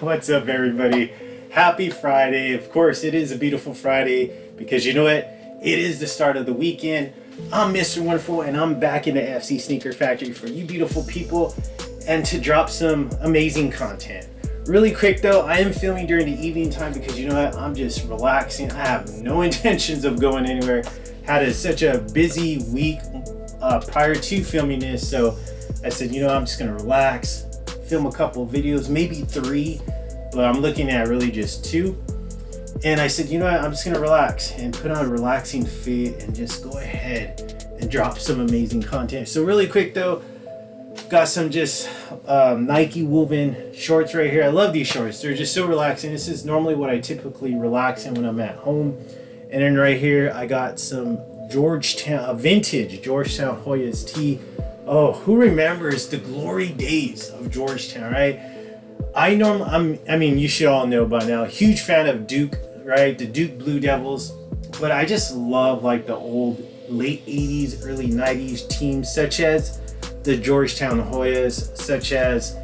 What's up, everybody? Happy Friday. Of course, it is a beautiful Friday because you know what? It is the start of the weekend. I'm Mr. Wonderful and I'm back in the FC Sneaker Factory for you beautiful people and to drop some amazing content. Really quick though, I am filming during the evening time because you know what? I'm just relaxing. I have no intentions of going anywhere. Had such a busy week prior to filming this, so I said, you know, I'm just gonna relax, film a couple of videos, maybe 3, but I'm looking at really just 2. And I said, you know what, I'm just gonna relax and put on a relaxing fit and just go ahead and drop some amazing content. So really quick though, got some just Nike woven shorts right here. I love these shorts. They're just so relaxing. This is normally what I typically relax in when I'm at home. And then right here, I got some Georgetown, a vintage Georgetown Hoyas tee. Oh, who remembers the glory days of Georgetown, right? I mean, you should all know by now. Huge fan of Duke, right? The Duke Blue Devils. But I just love like the old late 80s, early 90s teams, such as the Georgetown Hoyas, such as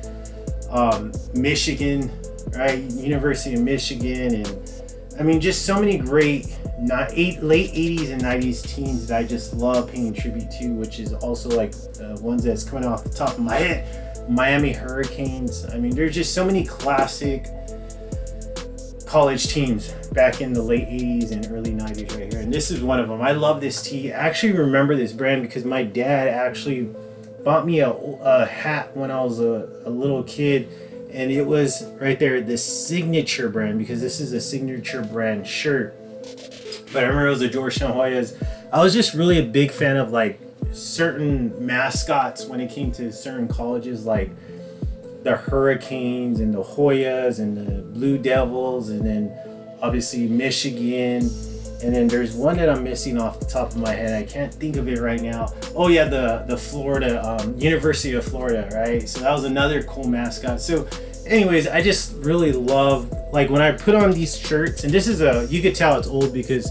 Michigan, right? University of Michigan, and I mean, just so many great late 80s and 90s teams that I just love paying tribute to, which is also like ones that's coming off the top of my head. Miami Hurricanes. I mean, there's just so many classic college teams back in the late 80s and early 90s right here. And this is one of them. I love this tee. I actually remember this brand because my dad actually bought me a hat when I was a little kid. And it was right there, the signature brand, because this is a signature brand shirt. But I remember it was the Georgetown Hoyas. I was just really a big fan of like certain mascots when it came to certain colleges, like the Hurricanes and the Hoyas and the Blue Devils, and then obviously Michigan. And then there's one that I'm missing off the top of my head. I can't think of it right now. Oh yeah, the Florida, University of Florida, right? So that was another cool mascot. So anyways, I just really love, like when I put on these shirts, and this is you could tell it's old because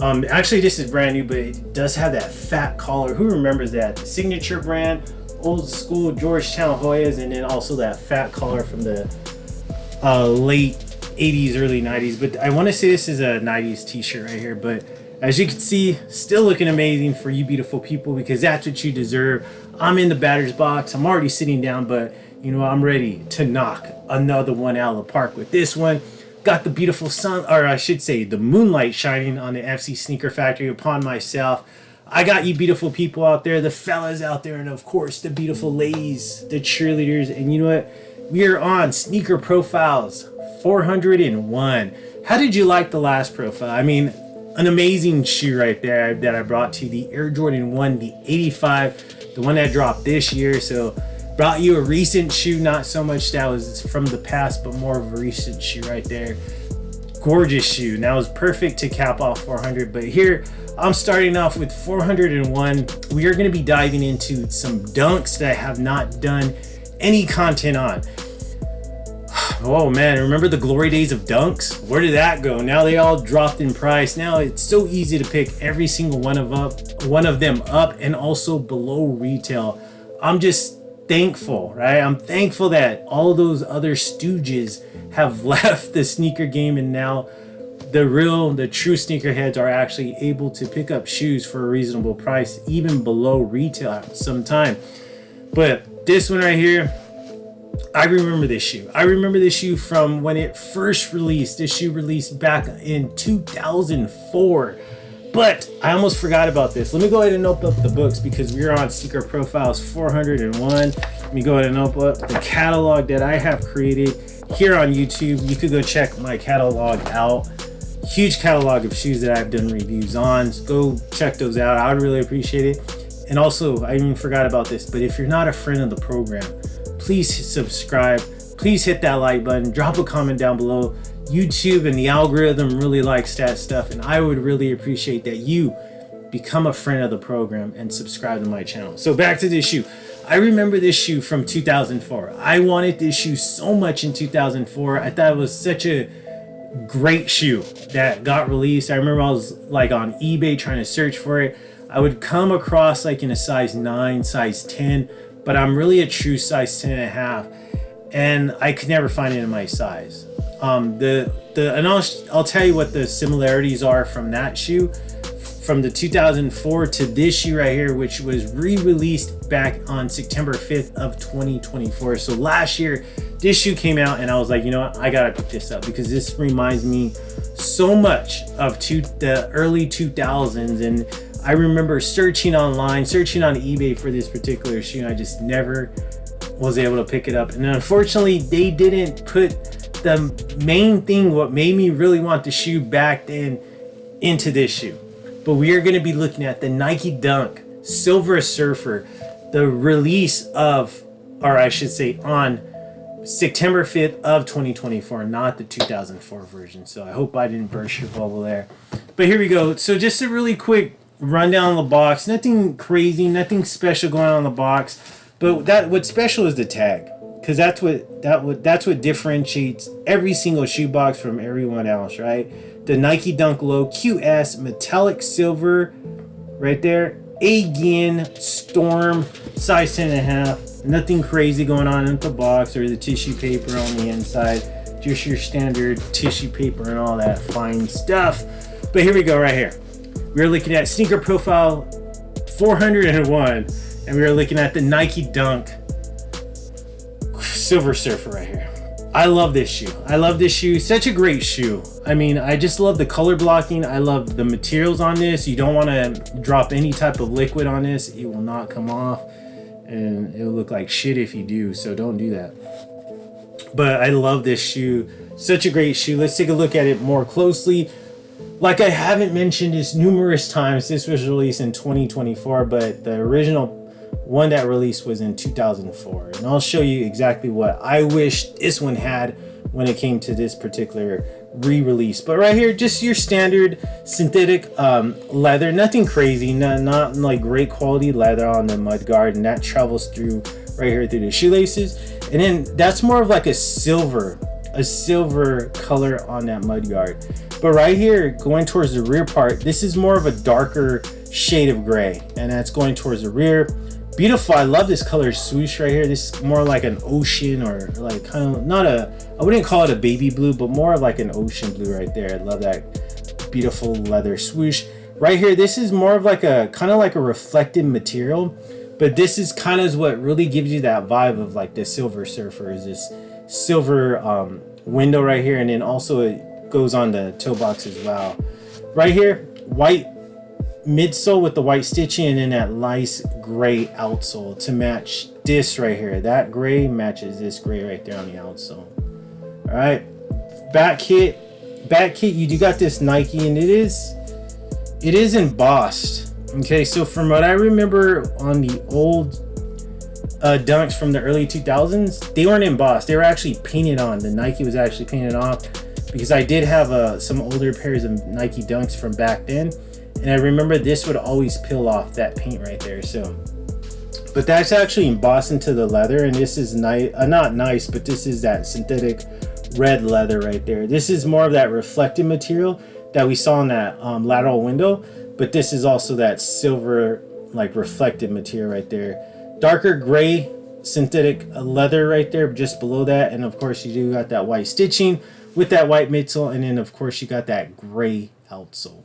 actually this is brand new, but it does have that fat collar. Who remembers that? The signature brand, old school Georgetown Hoyas, and then also that fat collar from the late 80s, early 90s. But I want to say this is a 90s t-shirt right here, but as you can see, still looking amazing for you beautiful people, because that's what you deserve. I'm in the batter's box. I'm already sitting down, but you know, I'm ready to knock another one out of the park with this one. Got the beautiful sun, or I should say the moonlight shining on the FC Sneaker Factory upon myself. I got you beautiful people out there, the fellas out there, and of course the beautiful ladies, the cheerleaders. And you know what? We are on Sneaker Profiles 401. How did you like the last profile? I mean, an amazing shoe right there that I brought to you, the Air Jordan 1, the 85, the one that dropped this year. So brought you a recent shoe, not so much that was from the past, but more of a recent shoe right there. Gorgeous shoe. Now it's perfect to cap off 400, but here I'm starting off with 401. We are going to be diving into some dunks that I have not done any content on. Oh man, remember the glory days of dunks? Where did that go? Now they all dropped in price. Now it's so easy to pick every single one of them up and also below retail. I'm just thankful, right? I'm thankful that all those other stooges have left the sneaker game, and now the true sneakerheads are actually able to pick up shoes for a reasonable price, even below retail at some time. But this one right here, I remember this shoe. I remember this shoe from when it first released. This shoe released back in 2004. But I almost forgot about this. Let me go ahead and open up the books because we're on Sneaker Profiles 401. Let me go ahead and open up the catalog that I have created here on YouTube. You could go check my catalog out. Huge catalog of shoes that I've done reviews on. So go check those out. I would really appreciate it. And also, I even forgot about this, but if you're not a friend of the program, please subscribe. Please hit that like button. Drop a comment down below. YouTube and the algorithm really likes that stuff, and I would really appreciate that you become a friend of the program and subscribe to my channel. So back to this shoe. I remember this shoe from 2004. I wanted this shoe so much in 2004. I thought it was such a great shoe that got released. I remember I was like on eBay trying to search for it. I would come across like in a size 9, size 10, but I'm really a true size 10 and a half, and I could never find it in my size. And I'll tell you what the similarities are from that shoe, from the 2004 to this shoe right here, which was re-released back on September 5th of 2024. So last year, this shoe came out, and I was like, you know what, I gotta pick this up because this reminds me so much of the early 2000s. And I remember searching online, searching on eBay for this particular shoe, and I just never was able to pick it up. And unfortunately, they didn't put the main thing, what made me really want the shoe back then, into this shoe. But we are going to be looking at the Nike Dunk Silver Surfer, the release of, or I should say on September 5th of 2024, not the 2004 version. So I hope I didn't burst your bubble there. But here we go. So just a really quick rundown of the box. Nothing crazy, nothing special going on in the box. But what's special is the tag, because that's what differentiates every single shoe box from everyone else, right? The Nike Dunk Low QS metallic silver right there. Again, Storm size 10 and a half. Nothing crazy going on in the box or the tissue paper on the inside. Just your standard tissue paper and all that fine stuff. But here we go right here. We're looking at sneaker profile 401, and we are looking at the Nike Dunk Silver Surfer right here. I love this shoe. I love this shoe. Such a great shoe. I mean, I just love the color blocking. I love the materials on this. You don't want to drop any type of liquid on this. It will not come off, and it will look like shit if you do, so don't do that. But I love this shoe. Such a great shoe. Let's take a look at it more closely. Like I haven't mentioned this numerous times, this was released in 2024, but the original one that released was in 2004. And I'll show you exactly what I wish this one had when it came to this particular re-release. But right here, just your standard synthetic leather, nothing crazy, not like great quality leather on the mud guard, and that travels through right here through the shoelaces. And then that's more of like a silver color on that mud guard. But right here, going towards the rear part, this is more of a darker shade of gray, and that's going towards the rear. Beautiful. I love this color swoosh right here. This is more like an ocean, or like kind of I wouldn't call it a baby blue, but more of like an ocean blue right there. I love that beautiful leather swoosh right here. This is more of like a kind of like a reflective material, but this is kind of what really gives you that vibe of like the Silver Surfer, is this silver window right here, and then also it goes on the toe box as well. Right here, white midsole with the white stitching, and then that nice gray outsole to match this right here. That gray matches this gray right there on the outsole. All right, back kit, you do got this Nike, and it is embossed. Okay, so from what I remember on the old Dunks from the early 2000s, they weren't embossed, they were actually painted on. The Nike was actually painted off, because I did have some older pairs of Nike Dunks from back then, and I remember this would always peel off that paint right there. So, but that's actually embossed into the leather, and this is not nice, but this is that synthetic red leather right there. This is more of that reflective material that we saw in that lateral window, but this is also that silver like reflective material right there. Darker gray synthetic leather right there just below that, and of course you do got that white stitching with that white midsole, and then of course you got that gray outsole.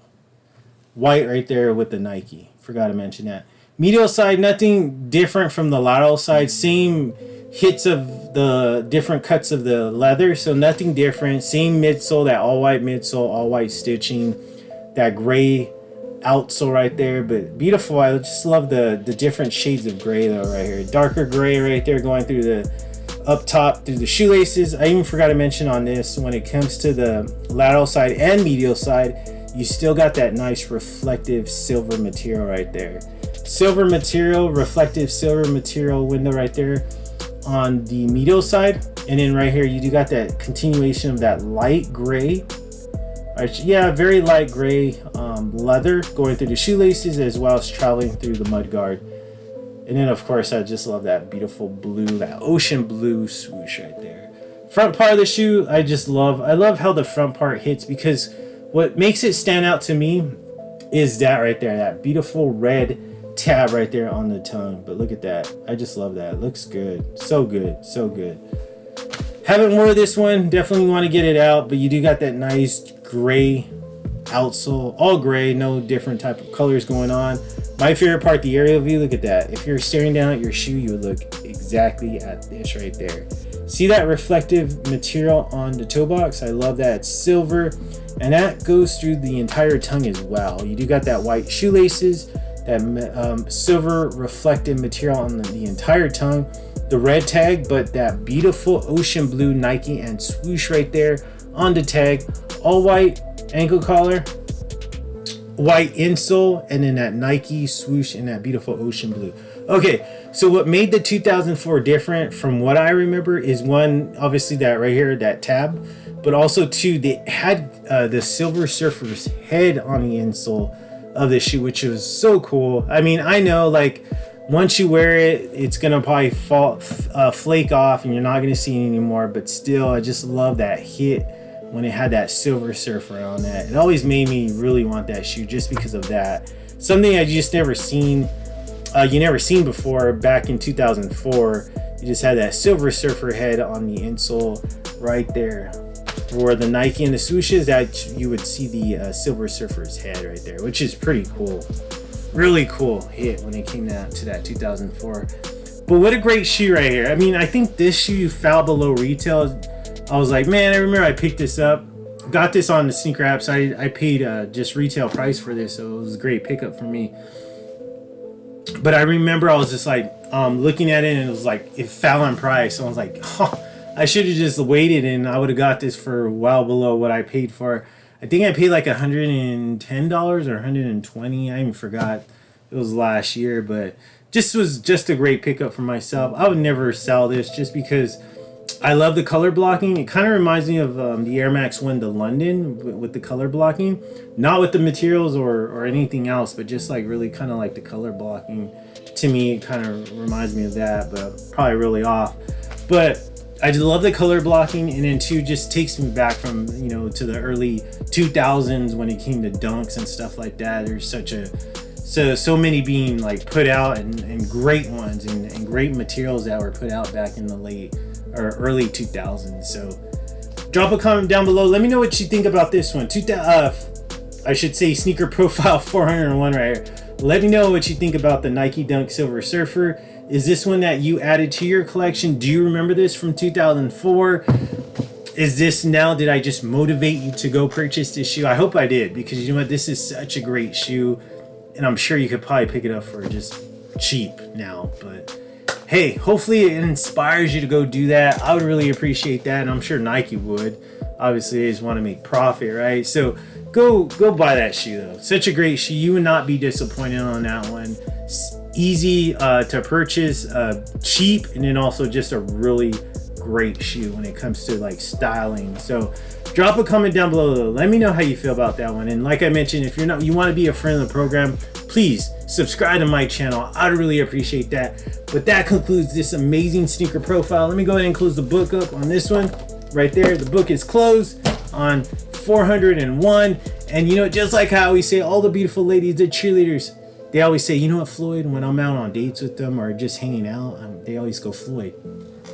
White right there with the Nike. Forgot to mention that. Medial side, nothing different from the lateral side. Same hits of the different cuts of the leather, so nothing different. Same midsole, that all white midsole, all white stitching, that gray outsole right there. But beautiful. I just love the different shades of gray though right here. Darker gray right there going through the up top through the shoelaces. I even forgot to mention on this, when it comes to the lateral side and medial side, you still got that nice reflective silver material right there. Silver material, reflective silver material window right there on the medial side. And then right here, you do got that continuation of that light gray. Right, yeah, very light gray leather going through the shoelaces, as well as traveling through the mud guard. And then of course, I just love that beautiful blue, that ocean blue swoosh right there. Front part of the shoe, I love how the front part hits, because what makes it stand out to me is that right there, that beautiful red tab right there on the tongue. But look at that. I just love that. It looks good. So good. So good. Haven't wore this one. Definitely want to get it out. But you do got that nice gray outsole. All gray. No different type of colors going on. My favorite part, the aerial view. Look at that. If you're staring down at your shoe, you would look exactly at this right there. See that reflective material on the toe box? I love that. It's silver. And that goes through the entire tongue as well. You do got that white shoelaces, that silver reflective material on the entire tongue, the red tag, but that beautiful ocean blue Nike and swoosh right there on the tag, all white ankle collar, white insole, and then that Nike swoosh and that beautiful ocean blue. Okay, so what made the 2004 different from what I remember is one, obviously that right here, that tab, but also two, they had the Silver Surfer's head on the insole of the shoe, which was so cool. I mean, I know like once you wear it, it's gonna probably flake off and you're not gonna see it anymore, but still, I just love that hit when it had that Silver Surfer on that. It always made me really want that shoe just because of that. Something I just never seen, you never seen before back in 2004. You just had that Silver Surfer head on the insole right there. For the Nike and the swooshes, that you would see the Silver Surfer's head right there, which is pretty cool. Really cool hit when it came to that 2004. But what a great shoe right here. I mean, I think this shoe fell below retail. I was like, man, I remember I picked this up. Got this on the sneaker app, so I paid just retail price for this, so it was a great pickup for me. But I remember I was just like looking at it, and it was like it fell in price. So I was like, oh, I should have just waited, and I would have got this for well below what I paid for. I think I paid like $110 or $120. I even forgot. It was last year, but this was just a great pickup for myself. I would never sell this just because I love the color blocking. It kind of reminds me of the Air Max 1 to London with the color blocking. Not with the materials or anything else, but just like really kind of like the color blocking. To me, it kind of reminds me of that, but probably really off. But I just love the color blocking, and then two, just takes me back from, you know, to the early 2000s when it came to dunks and stuff like that. There's so many being like put out, and great ones and great materials that were put out back in the late or early 2000s. So drop a comment down below. Let me know what you think about this one. I should say sneaker profile 401 right here. Let me know what you think about the Nike Dunk Silver Surfer. Is this one that you added to your collection? Do you remember this from 2004? Is this now, did I just motivate you to go purchase this shoe? I hope I did, because you know what? This is such a great shoe, and I'm sure you could probably pick it up for just cheap now. But hey, hopefully it inspires you to go do that. I would really appreciate that, and I'm sure Nike would. Obviously, they just want to make profit, right? So go buy that shoe, though. Such a great shoe. You would not be disappointed on that one. Easy to purchase, cheap, and then also just a really great shoe when it comes to like styling. So drop a comment down below. Let me know how you feel about that one. And like I mentioned, if you want to be a friend of the program, please subscribe to my channel. I'd really appreciate that. But that concludes this amazing sneaker profile. Let me go ahead and close the book up on this one right there. The book is closed on 401. And you know, just like how we say, all the beautiful ladies, the cheerleaders, they always say, you know what, Floyd, when I'm out on dates with them or just hanging out, they always go, Floyd,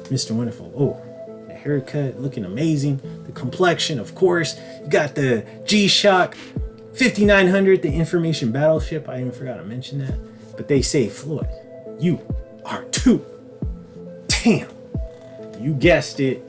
Mr. Wonderful. Oh, the haircut looking amazing. The complexion, of course. You got the G-Shock 5900, the information battleship. I even forgot to mention that. But they say, Floyd, you are too. Damn. You guessed it.